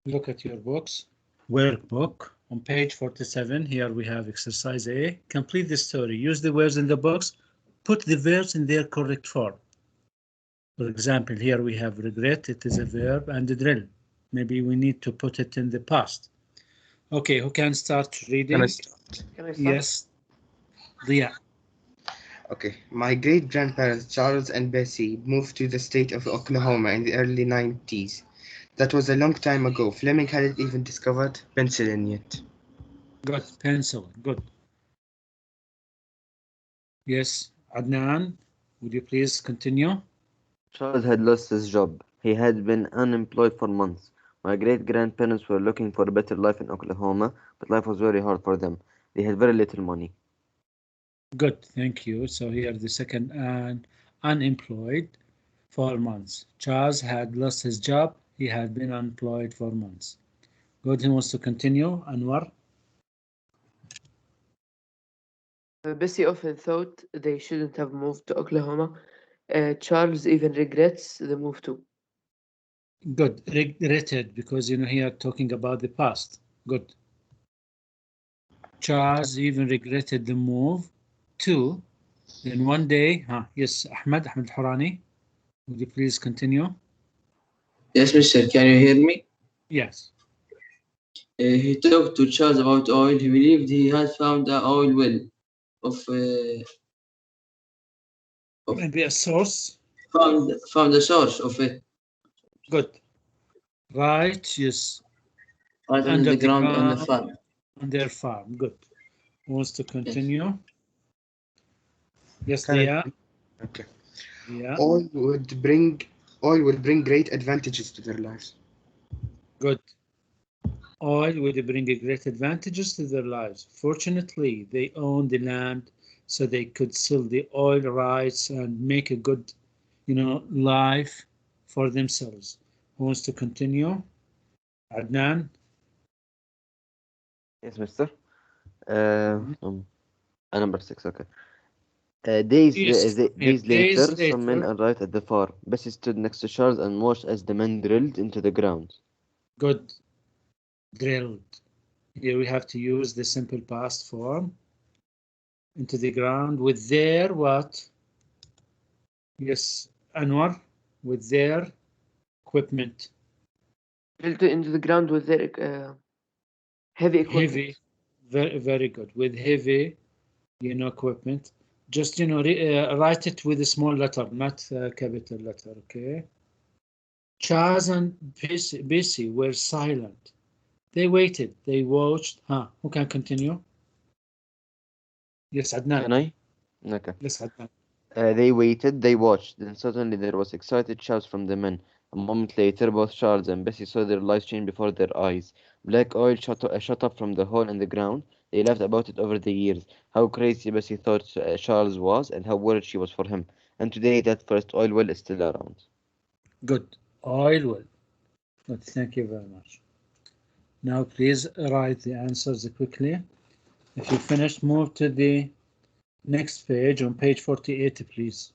Look at your books. Workbook on page 47. Here we have exercise A. Complete the story. Use the words in the box. Put the verbs in their correct form. For example, here we have regret. It is a verb, and the drill. Maybe we need to put it in the past. Okay, who can start reading? Can I start? Yes. Dia. Okay. My great-grandparents Charles and Bessie moved to the state of Oklahoma in the early 90s. That was a long time ago. Fleming hadn't even discovered penicillin yet. Good. Pencil. Good. Yes. Adnan, would you please continue? Charles had lost his job. He had been unemployed for months. My great-grandparents were looking for a better life in Oklahoma, but life was very hard for them. They had very little money. Good, thank you. So here the second and unemployed for months. Charles had lost his job. He had been unemployed for months. Good, who wants to continue? Anwar? Bessie often thought they shouldn't have moved to Oklahoma. Charles even regrets the move too. Good, regretted because here talking about the past. Good. Charles even regretted the move too. Then one day, yes, Ahmed Horani, would you please continue? Yes, mister, can you hear me? Yes. He talked to Charles about oil. He believed he had found an oil well of Maybe a source. found a source of it Good. Right, yes. right under the ground on the farm. On their farm. Good. Who wants to continue? Yes, Can I- Dia. Okay. Yeah. Oil would bring great advantages to their lives. Good. Oil would bring great advantages to their lives. Fortunately, they owned the land, so they could sell the oil rights and make a good, life for themselves. Who wants to continue? Adnan? Yes, mister. Number 6, okay. Days later, some men arrived at the farm. Bessie stood next to Charles and watched as the men drilled into the ground. Good. Drilled. Here we have to use the simple past form. Into the ground with their what? Yes, Anwar, with their equipment. Drilled into the ground with their heavy equipment. Heavy, very, very good. With heavy, equipment. Just, write it with a small letter, not a capital letter, okay? Charles and Bessie were silent. They waited, they watched. Who can continue? Yes, Adnan. Can I? Okay. Yes, Adnan. They waited, they watched. Then suddenly there was excited shouts from the men. A moment later, both Charles and Bessie saw their lives change before their eyes. Black oil shot up from the hole in the ground. They laughed about it over the years. How crazy Bessie thought Charles was, and how worried she was for him. And today, that first oil well is still around. Good. Oil well. Good. Thank you very much. Now, please write the answers quickly. If you finished, move to the next page on page 48, please.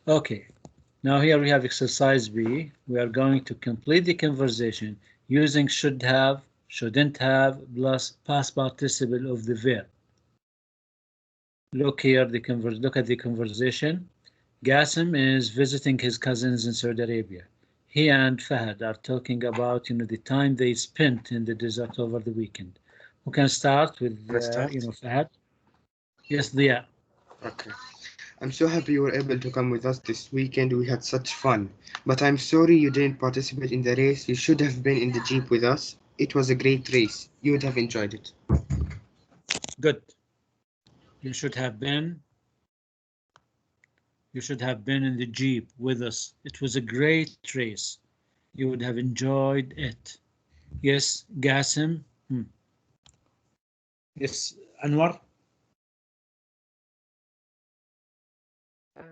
Okay, now here we have exercise B. We are going to complete the conversation using should have, shouldn't have, plus past participle of the verb. Look here, look at the conversation. Qasim is visiting his cousins in Saudi Arabia. He and Fahad are talking about, the time they spent in the desert over the weekend. Who can start with, Fahad? Yes, Dia. Okay. I'm so happy you were able to come with us this weekend. We had such fun. But I'm sorry you didn't participate in the race. You should have been in the Jeep with us. It was a great race. You would have enjoyed it. Good. You should have been in the Jeep with us. It was a great race. You would have enjoyed it. Yes, Qasim. Yes, Anwar.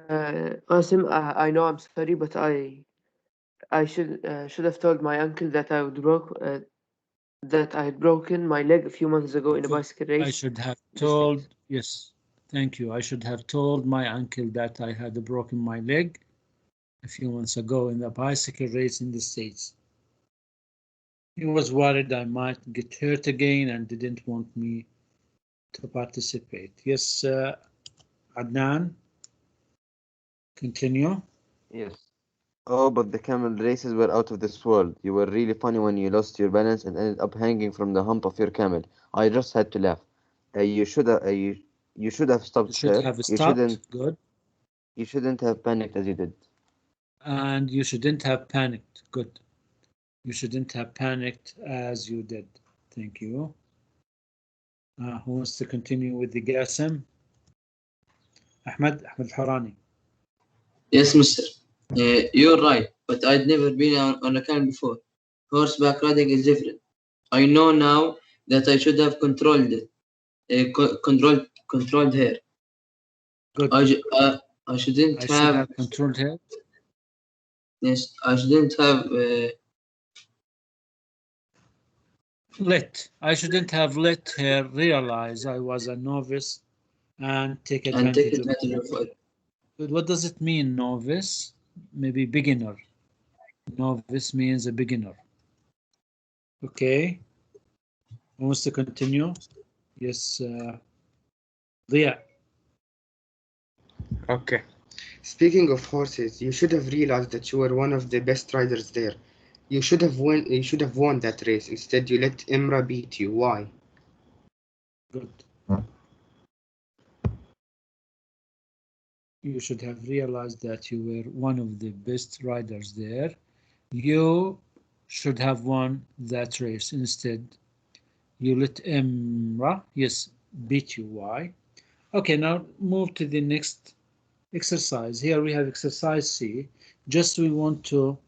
Qasim, I know I'm sorry, but I should have told my uncle that I had broken my leg a few months ago in a bicycle race. I should have The told, States. yes, thank you. I should have told my uncle that I had broken my leg a few months ago in the bicycle race in the States. He was worried I might get hurt again and didn't want me to participate. Yes, Adnan, continue. Yes. Oh, but the camel races were out of this world. You were really funny when you lost your balance and ended up hanging from the hump of your camel. I just had to laugh. You should have You stopped, should sir. have stopped, good, You shouldn't have panicked as you did. and you shouldn't have panicked, good. You shouldn't have panicked as you did. Thank you. Who wants to continue with the Gasm? Ahmed Harani. Yes, mister. You're right, but I'd never been on a camel before. Horseback riding is different. I know now that I should have controlled it. Controlled her. Good. I shouldn't I should have. have controlled her. Yes, I shouldn't have. I shouldn't have let her realize I was a novice and take And take advantage of advantage it. of it. But what does it mean, novice? Maybe beginner. Novice means a beginner. Okay. Who wants to continue? Yes, Dia. Okay. Speaking of horses, you should have realized that you were one of the best riders there. You should have won that race. Instead, you let Imra beat you. Why? Good. You should have realized that you were one of the best riders there. You should have won that race. Instead, you let Imra, yes, beat you. Why? Okay, now move to the next exercise. Here we have exercise C. Just we want to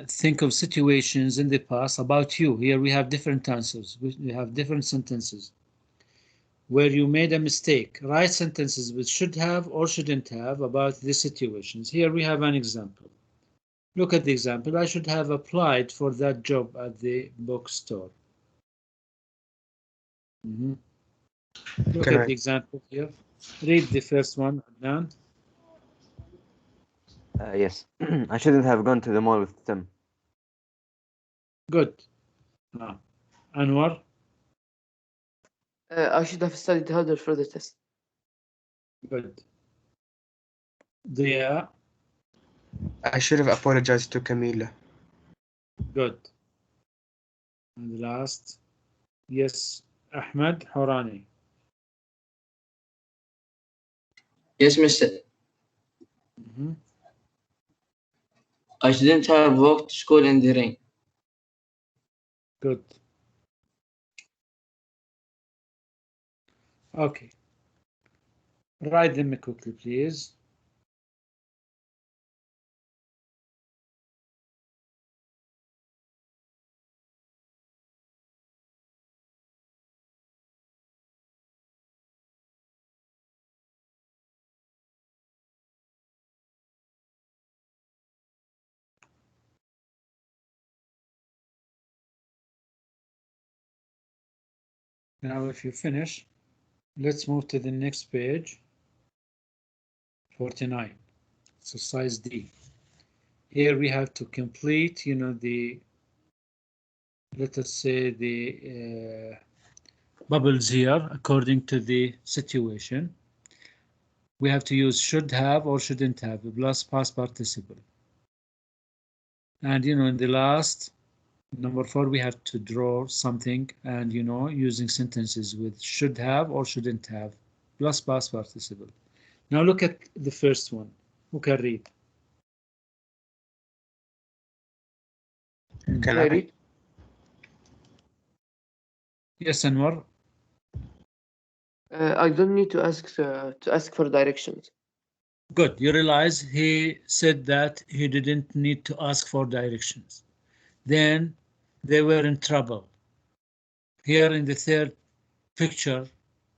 think of situations in the past about you. Here we have different answers. We have different sentences where you made a mistake. Write sentences which should have or shouldn't have about these situations. Here we have an example. Look at the example. I should have applied for that job at the bookstore. Look at the example here. Read the first one, Adnan. Yes. I shouldn't have gone to the mall with Tim. Good. Anwar. I should have studied harder for the test. Good. Dia. I should have apologized to Camila. Good. And last, yes, Ahmed Horani. Yes, mister. I shouldn't have walked to school in the rain. Good. Okay. Write them quickly, please. Now, if you finish, let's move to the next page, 49, exercise D. Here we have to complete, let us say the bubbles here according to the situation. We have to use should have or shouldn't have plus past participle. And in the last number 4, we have to draw something and using sentences with should have or shouldn't have plus past participle. Now look at the first one. Who can read? Can I read? Yes, Anwar. I don't need to ask for directions. Good. You realize he said that he didn't need to ask for directions. Then they were in trouble. Here in the third picture,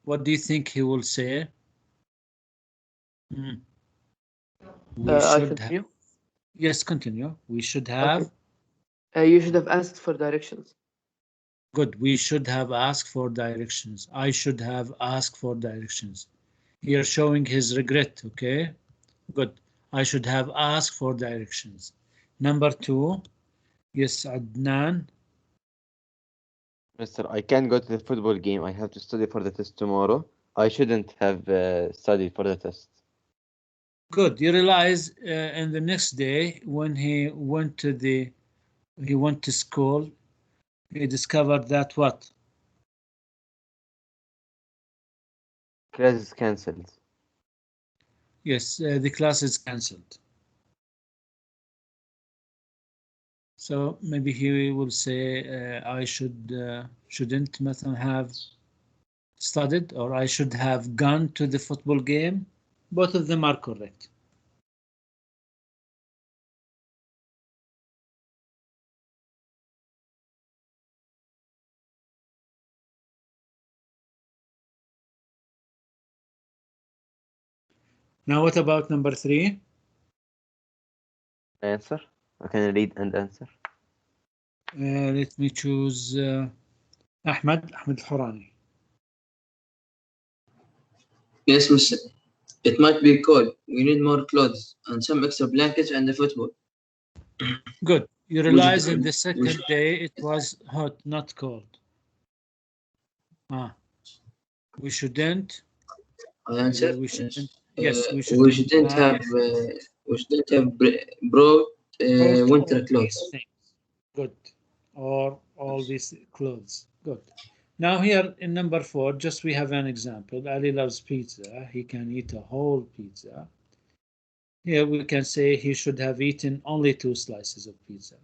what do you think he will say? We I should continue. Yes, continue. We should have. Okay. You should have asked for directions. Good. We should have asked for directions. I should have asked for directions. You're showing his regret, okay? Good. I should have asked for directions. Number 2. Yes, Adnan. Mister, I can't go to the football game. I have to study for the test tomorrow. I shouldn't have studied for the test. Good. You realize in the next day when he went to school, he discovered that what? Class is cancelled. Yes, the class is cancelled. So maybe he will say, I shouldn't مثلا have studied, or I should have gone to the football game. Both of them are correct. Now what about number 3? Answer. I can read and answer. Let me choose Ahmed Al-Horani. Yes, mister. It might be cold. We need more clothes and some extra blankets and the football. Good. You We realize should- in the we second should- day it was hot, not cold. We shouldn't. I answer. We shouldn't. Yes. Yes, we We shouldn't have brought brought winter all clothes. these things. Good. Or all these clothes. Good. Now here in number 4, just we have an example. Ali loves pizza. He can eat a whole pizza. Here we can say he should have eaten only 2 slices of pizza.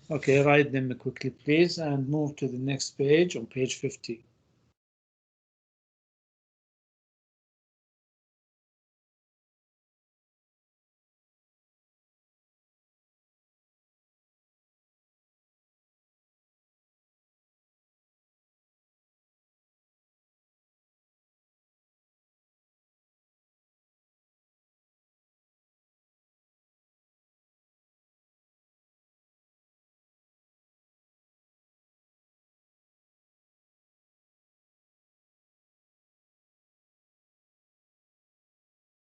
Okay, write them quickly, please, and move to the next page on page 50.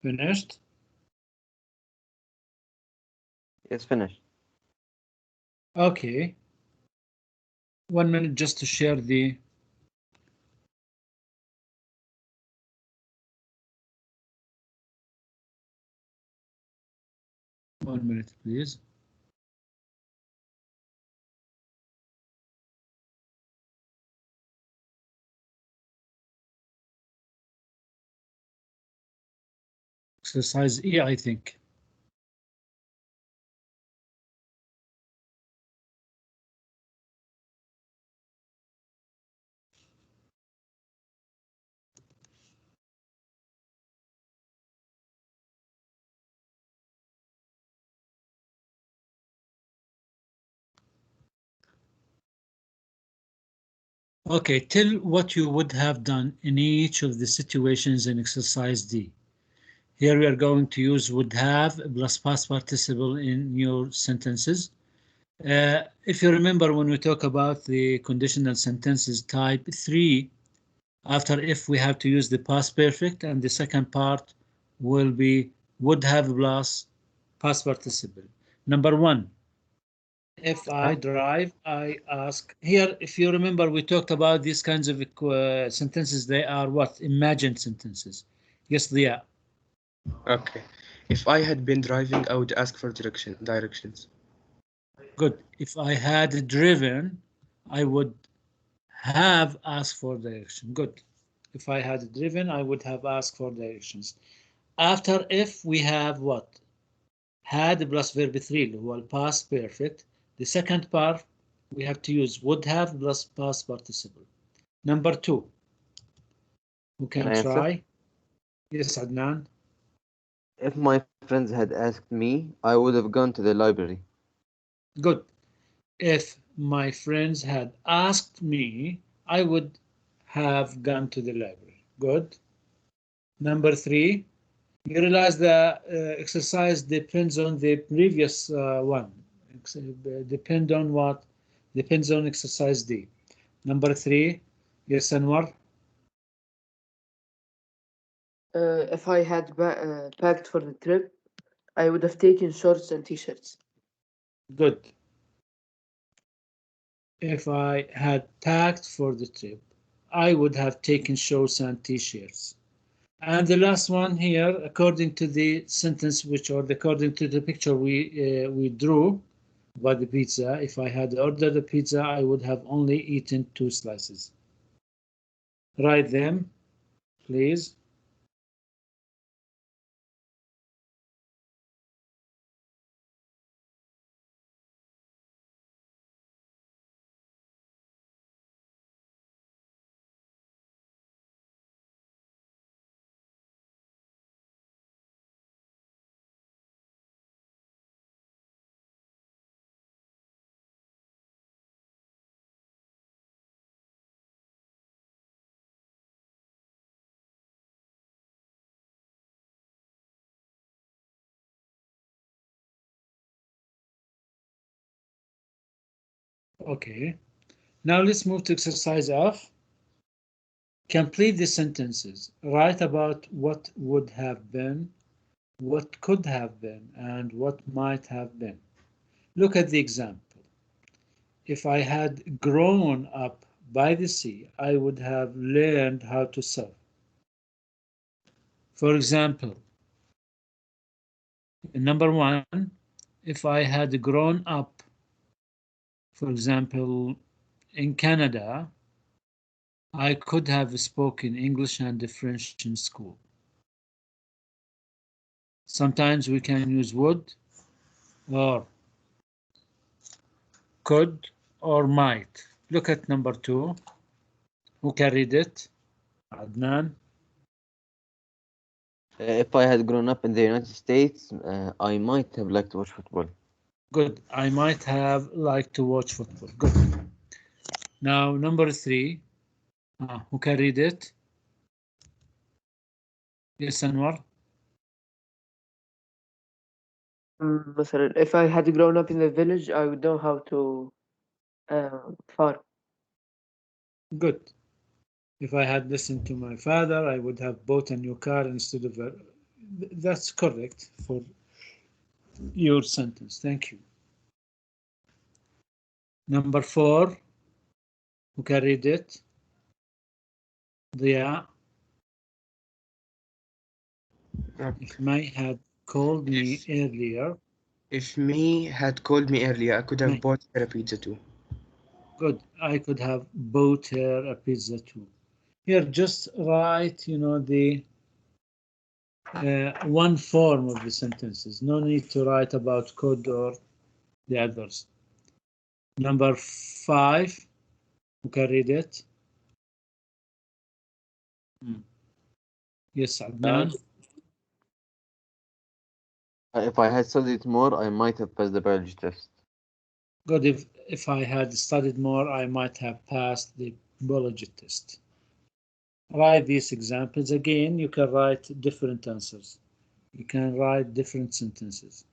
Finished? Yes, finished. Okay. 1 minute just to share the. One minute, please. Exercise E, I think. Okay, tell what you would have done in each of the situations in exercise D. Here we are going to use would have plus past participle in your sentences. If you remember when we talk about the conditional sentences type 3, after if we have to use the past perfect, and the second part will be would have plus past participle. Number 1. If I drive, I ask. Here, if you remember, we talked about these kinds of sentences. They are what? Imagined sentences. Yes, they are. Okay. If I had been driving, I would ask for directions. Good. If I had driven, I would have asked for direction. Good. If I had driven, I would have asked for directions. After if, we have what? Had plus verb 3 اللي هو past perfect. The second part we have to use would have plus past participle. Number 2. Who can Can I answer? try? Yes, Adnan. If my friends had asked me, I would have gone to the library. Good. If my friends had asked me, I would have gone to the library. Good. Number 3. You realize the exercise depends on the previous one. Depend on what? Depends on exercise D. Number 3, yes, Anwar? If I had packed for the trip, I would have taken shorts and t-shirts. Good. If I had packed for the trip, I would have taken shorts and t-shirts. And the last one here, according to the sentence according to the picture we drew about the pizza, if I had ordered a pizza, I would have only eaten 2 slices. Write them, please. Okay. Now let's move to exercise F. Complete the sentences. Write about what would have been, what could have been, and what might have been. Look at the example. If I had grown up by the sea, I would have learned how to surf. For example, number 1, if I had grown up, for example, in Canada, I could have spoken English and French in school. Sometimes we can use would or could or might. Look at number 2. Who can read it? Adnan. If I had grown up in the United States, I might have liked to watch football. Good. I might have liked to watch football. Good. Now, number 3. Who can read it? Yes, Anwar. مثلا, if I had grown up in the village, I would know how to farm. Good. If I had listened to my father, I would have bought a new car instead of a. That's correct for your sentence. Thank you. Number 4. Who can read it? Dia. If May had called me earlier. If me had called me earlier, I could have May. bought her a pizza too. Good. I could have bought her a pizza too. Here, just write, the one form of the sentences. No need to write about could or the others. Number 5. Who can read it? Yes, Adnan. If I had studied more, I might have passed the biology test. Good. If I had studied more, I might have passed the biology test. Write these examples. Again, you can write different answers. You can write different sentences.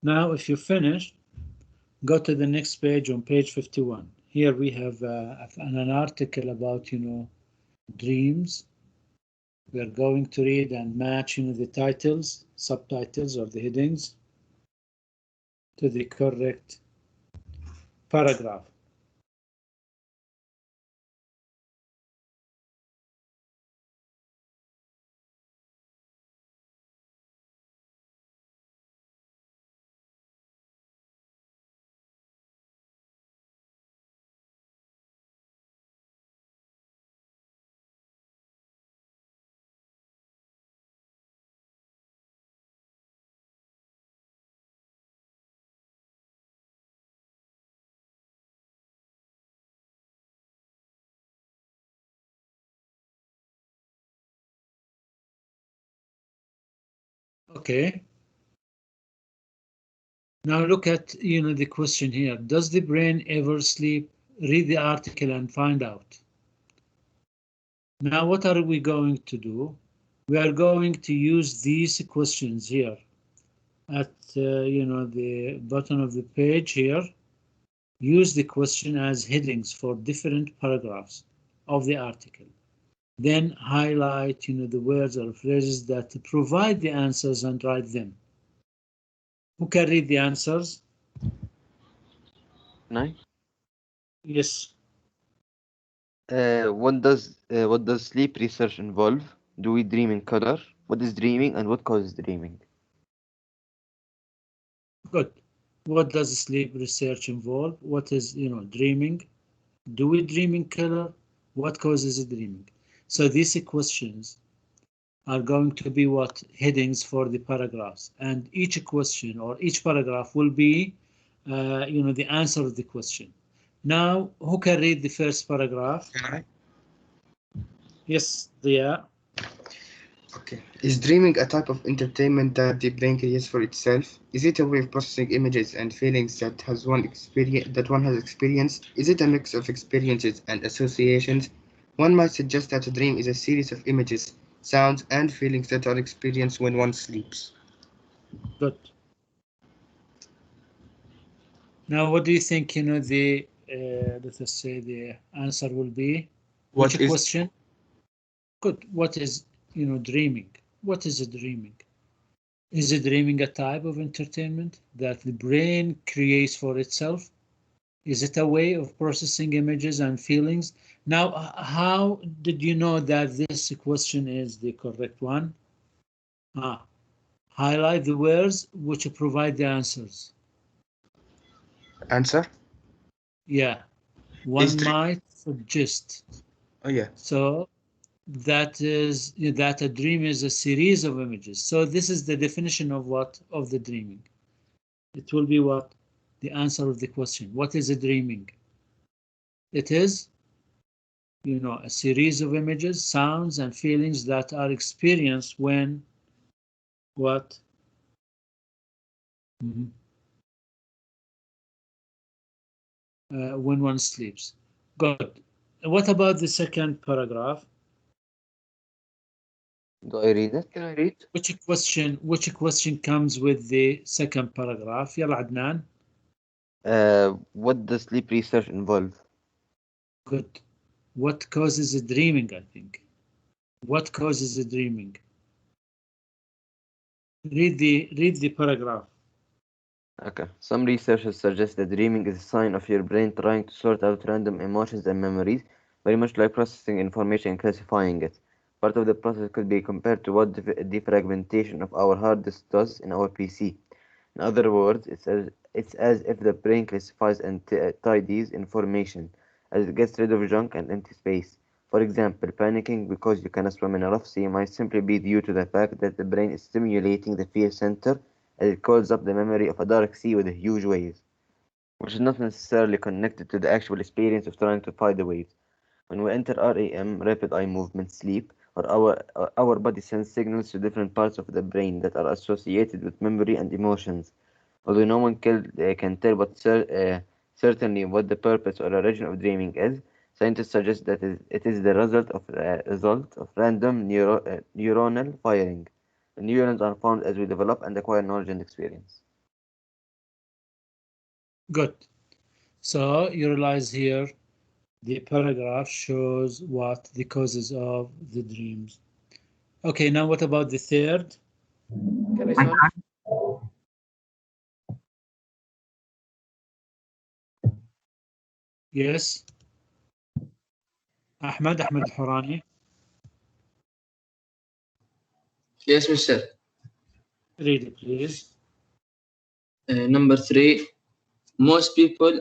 Now, if you finish, go to the next page on page 51. Here we have an article about, dreams. We are going to read and match, the titles, subtitles, or the headings to the correct paragraph. Okay. Now look at the question here. Does the brain ever sleep? Read the article and find out. Now what are we going to do? We are going to use these questions here at the bottom of the page here. Use the question as headings for different paragraphs of the article. Then highlight the words or phrases that provide the answers and write them. Who can read the answers? Can I? Yes. What does sleep research involve? Do we dream in color? What is dreaming and what causes dreaming? Good. What does sleep research involve? What is dreaming? Do we dream in color? What causes dreaming? So these questions are going to be what headings for the paragraphs, and each question or each paragraph will be the answer of the question. Now, who can read the first paragraph? Can I? Yes, Dia. Okay. Is dreaming a type of entertainment that the brain creates for itself? Is it a way of processing images and feelings that one has experienced? Is it a mix of experiences and associations? One might suggest that a dream is a series of images, sounds, and feelings that are experienced when one sleeps. Good. Now, what do you think? The let us say the answer will be. Which question? Good. What is dreaming? What is dreaming? Is dreaming a type of entertainment that the brain creates for itself? Is it a way of processing images and feelings? Now, how did you know that this question is the correct one? Highlight the words which provide the answers. Answer? Yeah, one might suggest. Oh, yeah. So that is that a dream is a series of images. So this is the definition of what of the dreaming. It will be what the answer of the question. What is a dreaming? It is a series of images, sounds, and feelings that are experienced when what? When one sleeps. Good. What about the second paragraph? Do I read it? Can I read? Which question comes with the second paragraph? يلا عدنان. What does sleep research involve? Good. What causes dreaming, I think. What causes dreaming? Read the paragraph. Okay. Some researchers suggest that dreaming is a sign of your brain trying to sort out random emotions and memories, very much like processing information and classifying it. Part of the process could be compared to what defragmentation of our hard disk does in our PC. In other words, it's as if the brain classifies and tidies information as it gets rid of junk and empty space. For example, panicking because you cannot swim in a rough sea might simply be due to the fact that the brain is stimulating the fear center as it calls up the memory of a dark sea with huge waves, which is not necessarily connected to the actual experience of trying to fight the waves. When we enter REM, rapid eye movement sleep, or our body sends signals to different parts of the brain that are associated with memory and emotions. Although no one can tell certainly what the purpose or origin of dreaming is, scientists suggest that it is the result of random neuronal firing. The neurons are formed as we develop and acquire knowledge and experience. Good. So you realize here the paragraph shows what the causes of the dreams. Okay, now what about the third? Can I solve? Yes. Ahmed Horani. Yes, mister. Read it, please. Number 3. Most people,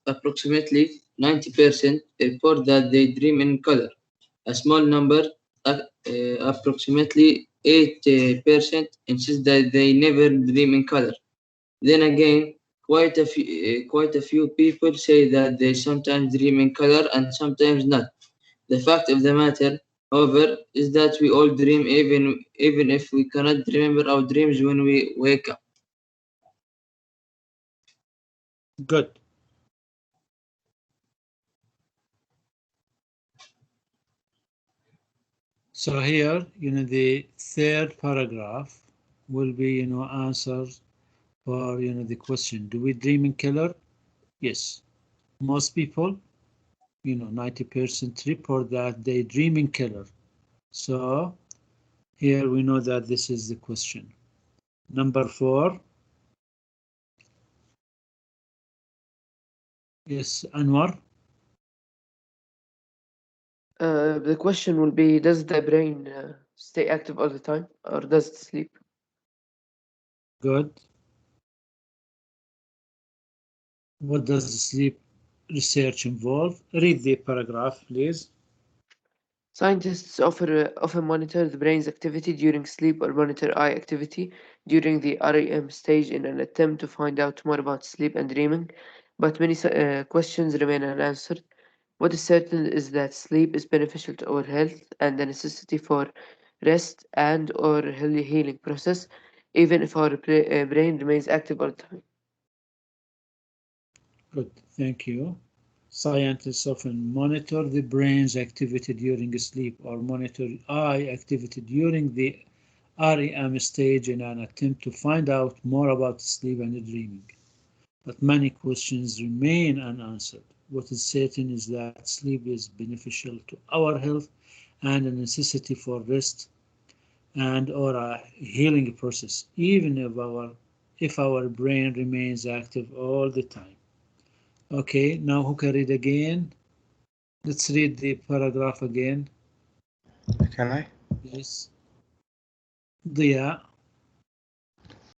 approximately 90%, report that they dream in color. A small number, approximately 8%, insist that they never dream in color. Then again, quite a few people say that they sometimes dream in color and sometimes not. The fact of the matter However, is that we all dream even if we cannot remember our dreams when we wake up. Good. So here, the third paragraph will be, answers for, the question, do we dream in color? Yes. Most people, 90% report that they dream in color. So here we know that this is the question. Number 4. Yes, Anwar. The question will be, does the brain stay active all the time, or does it sleep? Good. What does the sleep research involve? Read the paragraph, please. Scientists often monitor the brain's activity during sleep or monitor eye activity during the REM stage in an attempt to find out more about sleep and dreaming, but many questions remain unanswered. What is certain is that sleep is beneficial to our health and a necessity for rest and or healing process, even if our brain remains active all the time. Good, thank you. Scientists often monitor the brain's activity during sleep or monitor eye activity during the REM stage in an attempt to find out more about sleep and dreaming. But many questions remain unanswered. What is certain is that sleep is beneficial to our health and a necessity for rest and or a healing process, even if our brain remains active all the time. Okay, now who can read again? Let's read the paragraph again. Can I? Yes. Dia.